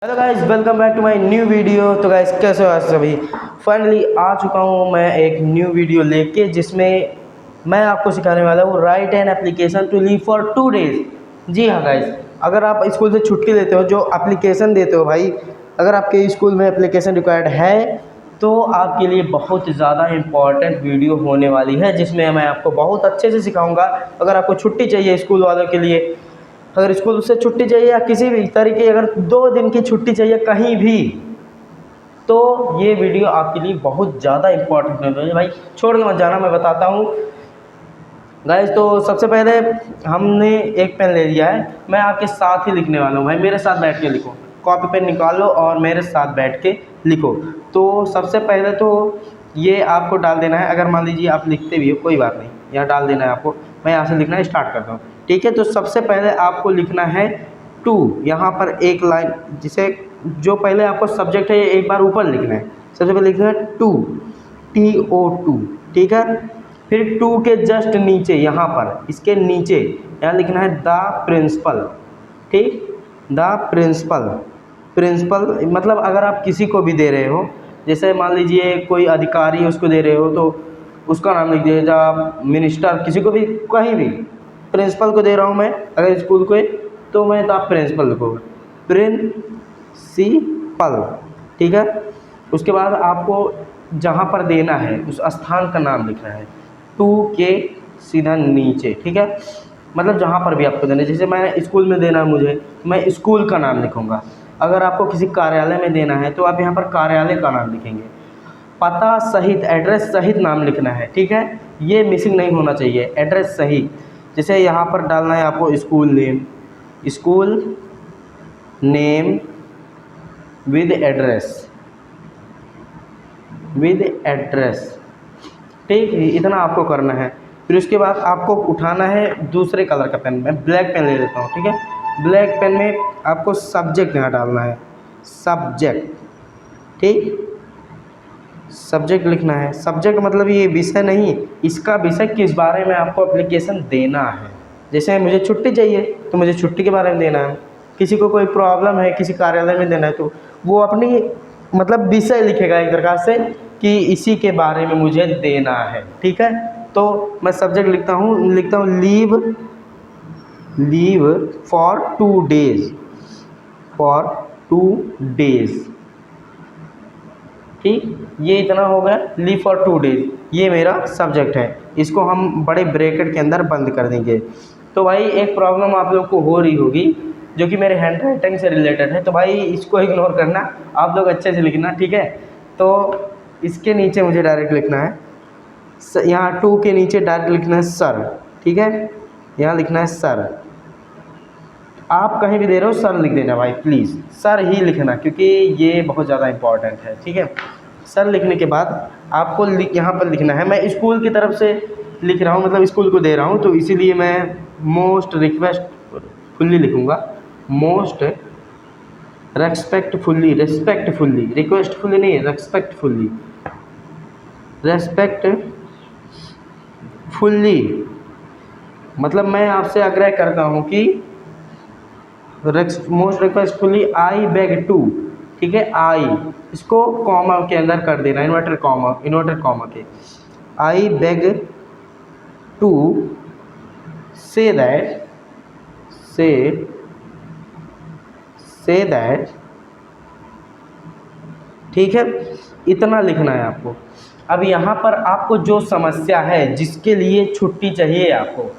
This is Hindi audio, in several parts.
Hello guys, welcome back to my new video. तो गाइस कैसे हो आज सभी। फाइनली आ चुका हूँ मैं एक न्यू वीडियो लेके, जिसमें मैं आपको सिखाने वाला हूँ write an application to leave for 2 days. जी हाँ गाइस, अगर आप स्कूल से छुट्टी लेते हो, जो एप्लीकेशन देते हो भाई, अगर आपके स्कूल में एप्लीकेशन रिक्वायर्ड है तो आपके लिए बहुत ज़्यादा इम्पॉर्टेंट वीडियो होने वाली है, जिसमें मैं आपको बहुत अच्छे से सिखाऊंगा। अगर आपको छुट्टी चाहिए स्कूल वालों के लिए, अगर स्कूल से छुट्टी चाहिए या किसी भी तरीके, अगर 2 दिन की छुट्टी चाहिए कहीं भी, तो ये वीडियो आपके लिए बहुत ज़्यादा इम्पोर्टेंट है भाई। छोड़ के मत जाना, मैं बताता हूँ गाइस। तो सबसे पहले हमने एक पेन ले लिया है, मैं आपके साथ ही लिखने वाला हूँ भाई, मेरे साथ बैठ के लिखो। कॉपी पेन निकालो और मेरे साथ बैठ के लिखो। तो सबसे पहले तो ये आपको डाल देना है। अगर मान लीजिए आप लिखते भी हो, कोई बात नहीं, यहाँ डाल देना है आपको। मैं यहाँ से लिखना स्टार्ट करता हूँ, ठीक है। तो सबसे पहले आपको लिखना है टू, यहाँ पर एक लाइन, जिसे जो पहले आपको सब्जेक्ट है एक बार ऊपर लिखना है। सबसे पहले लिखना है टू, TO2, ठीक है। फिर टू के जस्ट नीचे, यहाँ पर इसके नीचे यहाँ लिखना है द प्रिंसिपल, ठीक। द प्रिंसिपल, प्रिंसिपल मतलब अगर आप किसी को भी दे रहे हो, जैसे मान लीजिए कोई अधिकारी उसको दे रहे हो, तो उसका नाम लिख दीजिए। आप मिनिस्टर, किसी को भी, कहीं भी, प्रिंसिपल को दे रहा हूँ मैं अगर स्कूल को, तो मैं तो आप प्रिंसिपल लिखोगे, प्रिंसिपल, ठीक है। उसके बाद आपको जहाँ पर देना है उस स्थान का नाम लिखना है, टू के सीधा नीचे, ठीक है। मतलब जहाँ पर भी आपको देना है, जैसे मैं स्कूल में देना है मुझे, तो मैं स्कूल का नाम लिखूँगा। अगर आपको किसी कार्यालय में देना है तो आप यहाँ पर कार्यालय का नाम लिखेंगे। पता सहित, एड्रेस सहित नाम लिखना है, ठीक है। ये मिसिंग नहीं होना चाहिए, एड्रेस सहित। जैसे यहाँ पर डालना है आपको school name, school name with address, with address, ठीक है। इतना आपको करना है। फिर उसके बाद आपको उठाना है दूसरे कलर का पेन, मैं ब्लैक पेन ले लेता हूँ, ठीक है। ब्लैक पेन में आपको सब्जेक्ट यहाँ डालना है, सब्जेक्ट, ठीक। सब्जेक्ट लिखना है। सब्जेक्ट मतलब ये विषय नहीं, इसका विषय किस बारे में आपको एप्लीकेशन देना है। जैसे मुझे छुट्टी चाहिए तो मुझे छुट्टी के बारे में देना है, किसी को कोई प्रॉब्लम है किसी कार्यालय में देना है, तो वो अपनी मतलब विषय लिखेगा एक प्रकार से कि इसी के बारे में मुझे देना है, ठीक है। तो मैं सब्जेक्ट लिखता हूँ leave, leave for 2 days, for 2 days, ठीक। ये इतना हो गया, लीव फॉर 2 डेज, ये मेरा सब्जेक्ट है। इसको हम बड़े ब्रैकेट के अंदर बंद कर देंगे। तो भाई एक प्रॉब्लम आप लोग को हो रही होगी, जो कि मेरे हैंड राइटिंग से रिलेटेड है, तो भाई इसको इग्नोर करना, आप लोग अच्छे से लिखना, ठीक है। तो इसके नीचे मुझे डायरेक्ट लिखना है, यहाँ टू के नीचे डायरेक्ट लिखना है सर, ठीक है। यहाँ लिखना है सर। आप कहीं भी दे रहे हो सर लिख देना भाई, प्लीज़ सर ही लिखना, क्योंकि ये बहुत ज़्यादा इम्पॉर्टेंट है, ठीक है। सर लिखने के बाद आपको यहाँ पर लिखना है, मैं स्कूल की तरफ से लिख रहा हूँ, मतलब स्कूल को दे रहा हूँ, तो इसीलिए मैं मोस्ट रिक्वेस्टफुल्ली लिखूँगा, मोस्ट रेस्पेक्टफुल्ली, रिक्वेस्टफुल्ली नहीं, रेस्पेक्टफुल्ली, रेस्पेक्टफुल्ली मतलब मैं आपसे आग्रह करता हूँ कि most requestfully I beg to, ठीक है। आई इसको कॉमा के अंदर कर देना, इन्वर्टर कॉमा के, I beg to say that, say that, ठीक है। इतना लिखना है आपको। अब यहाँ पर आपको जो समस्या है, जिसके लिए छुट्टी चाहिए आपको,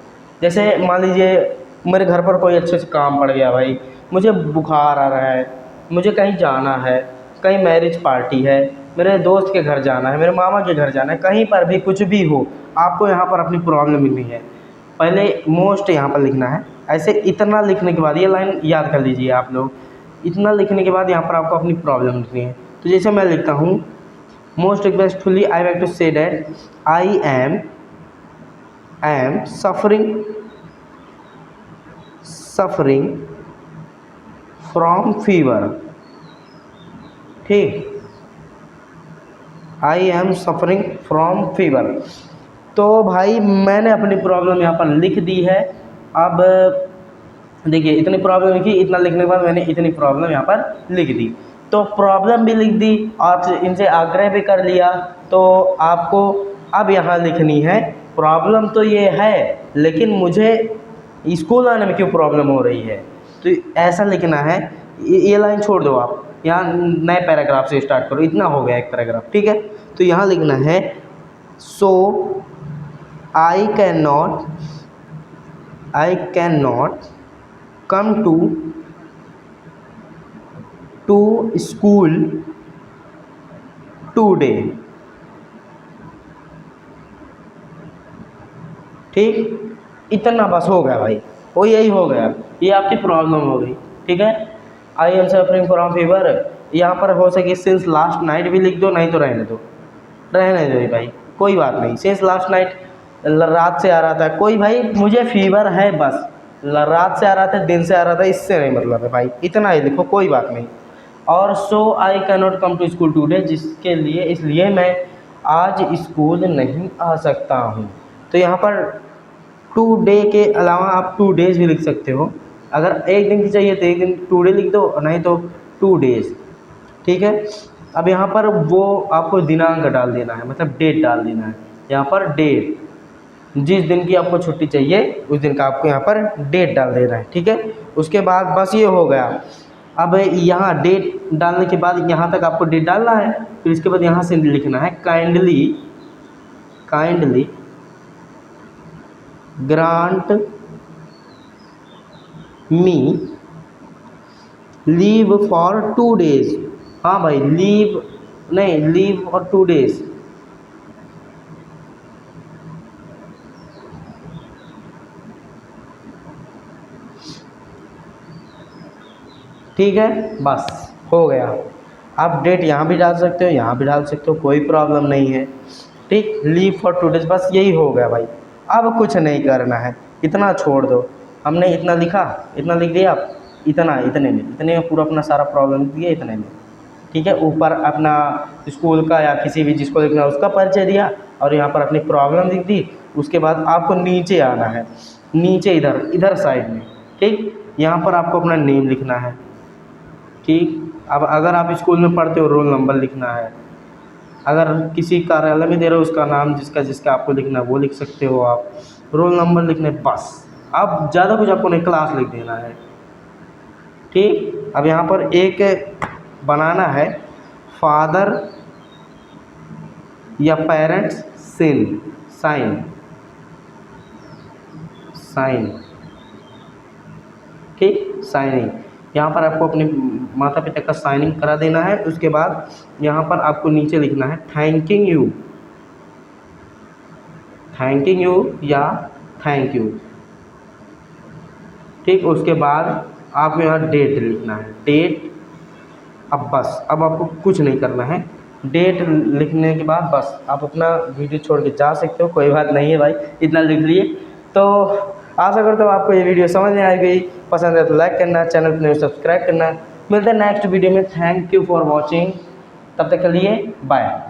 जैसे मान लीजिए मेरे घर पर कोई अच्छे से काम पड़ गया भाई, मुझे बुखार आ रहा है, मुझे कहीं जाना है, कहीं मैरिज पार्टी है, मेरे दोस्त के घर जाना है, मेरे मामा के घर जाना है, कहीं पर भी कुछ भी हो, आपको यहाँ पर अपनी प्रॉब्लम लिखनी है। पहले मोस्ट यहाँ पर लिखना है, ऐसे इतना लिखने के बाद, ये लाइन याद कर लीजिए आप लोग, इतना लिखने के बाद यहाँ पर आपको अपनी प्रॉब्लम लिखनी है। तो जैसे मैं लिखता हूँ most requestfully I beg to say that I am suffering from fever, ठीक। I am suffering from fever. तो भाई मैंने अपनी प्रॉब्लम यहाँ पर लिख दी है। अब देखिए इतनी प्रॉब्लम लिखी, इतना लिखने के बाद मैंने इतनी प्रॉब्लम यहाँ पर लिख दी। तो प्रॉब्लम भी लिख दी और इनसे आग्रह भी कर लिया। तो आपको अब यहाँ लिखनी है, प्रॉब्लम तो ये है लेकिन मुझे स्कूल आने में क्यों प्रॉब्लम हो रही है। तो ऐसा लिखना है, ये लाइन छोड़ दो आप, यहाँ नए पैराग्राफ से स्टार्ट करो। इतना हो गया एक पैराग्राफ, ठीक है। तो यहाँ लिखना है so I can not come to school today. ठीक, इतना बस हो गया भाई, वो यही हो गया, ये आपकी प्रॉब्लम हो गई, ठीक है। आई एम सफरिंग फ्रॉम फीवर, यहाँ पर हो सके सिंस लास्ट नाइट भी लिख दो, नहीं तो रहने दो भाई, कोई बात नहीं। सिंस लास्ट नाइट, रात से आ रहा था, कोई भाई मुझे फीवर है बस, रात से आ रहा था, दिन से आ रहा था, इससे नहीं मतलब है भाई, इतना ही लिखो, कोई बात नहीं। और so I can not come to school today, जिसके लिए, इसलिए मैं आज स्कूल नहीं आ सकता हूँ। तो यहाँ पर टू डे के अलावा आप 2 डेज़ भी लिख सकते हो। अगर एक दिन की चाहिए तो एक दिन 2 डे लिख दो, नहीं तो 2 डेज़, ठीक है। अब यहाँ पर वो आपको दिनांक डाल देना है, मतलब डेट डाल देना है। यहाँ पर डेट, जिस दिन की आपको छुट्टी चाहिए उस दिन का आपको यहाँ पर डेट डाल देना है, ठीक है। उसके बाद बस ये हो गया। अब यहाँ डेट डालने के बाद यहाँ तक आपको डेट डालना है, फिर इसके बाद यहाँ से लिखना है kindly grant me leave for 2 days. हाँ भाई, लीव नहीं, लीव फॉर 2 डेज, ठीक है। बस हो गया। आप डेट यहाँ भी डाल सकते हो, यहाँ भी डाल सकते हो, कोई प्रॉब्लम नहीं है, ठीक। लीव फॉर 2 डेज, बस यही हो गया भाई। अब कुछ नहीं करना है, इतना छोड़ दो। हमने इतना लिखा, इतना लिख दिया, इतने में पूरा अपना सारा प्रॉब्लम लिख दिया, इतने में, ठीक है। ऊपर अपना स्कूल का या किसी भी जिसको लिखना है उसका परिचय दिया, और यहाँ पर अपनी प्रॉब्लम लिख दी। उसके बाद आपको नीचे आना है, नीचे इधर साइड में, ठीक। यहाँ पर आपको अपना नेम लिखना है, ठीक। अब अगर आप स्कूल में पढ़ते हो, रोल नंबर लिखना है। अगर किसी कार्यालय में दे रहे हो, उसका नाम जिसका आपको लिखना है वो लिख सकते हो आप, रोल नंबर लिखने, बस। अब ज़्यादा कुछ आपको नहीं, क्लास लिख देना है, ठीक। अब यहाँ पर एक बनाना है, फादर या पेरेंट्स साइन, ठीक, साइनिंग। यहाँ पर आपको अपने माता पिता का साइनिंग करा देना है। उसके बाद यहाँ पर आपको नीचे लिखना है थैंकिंग यू या थैंक यू, ठीक। उसके बाद आपको यहाँ डेट लिखना है, डेट। अब बस, अब आपको कुछ नहीं करना है। डेट लिखने के बाद बस आप अपना वीडियो छोड़ के जा सकते हो, कोई बात नहीं है भाई, इतना लिख लिए। तो आशा करता हूँ आपको ये वीडियो समझ में आ गई। पसंद है तो लाइक करना, चैनल को सब्सक्राइब करना। मिलते हैं नेक्स्ट वीडियो में। थैंक यू फॉर वॉचिंग, तब तक के लिए बाय।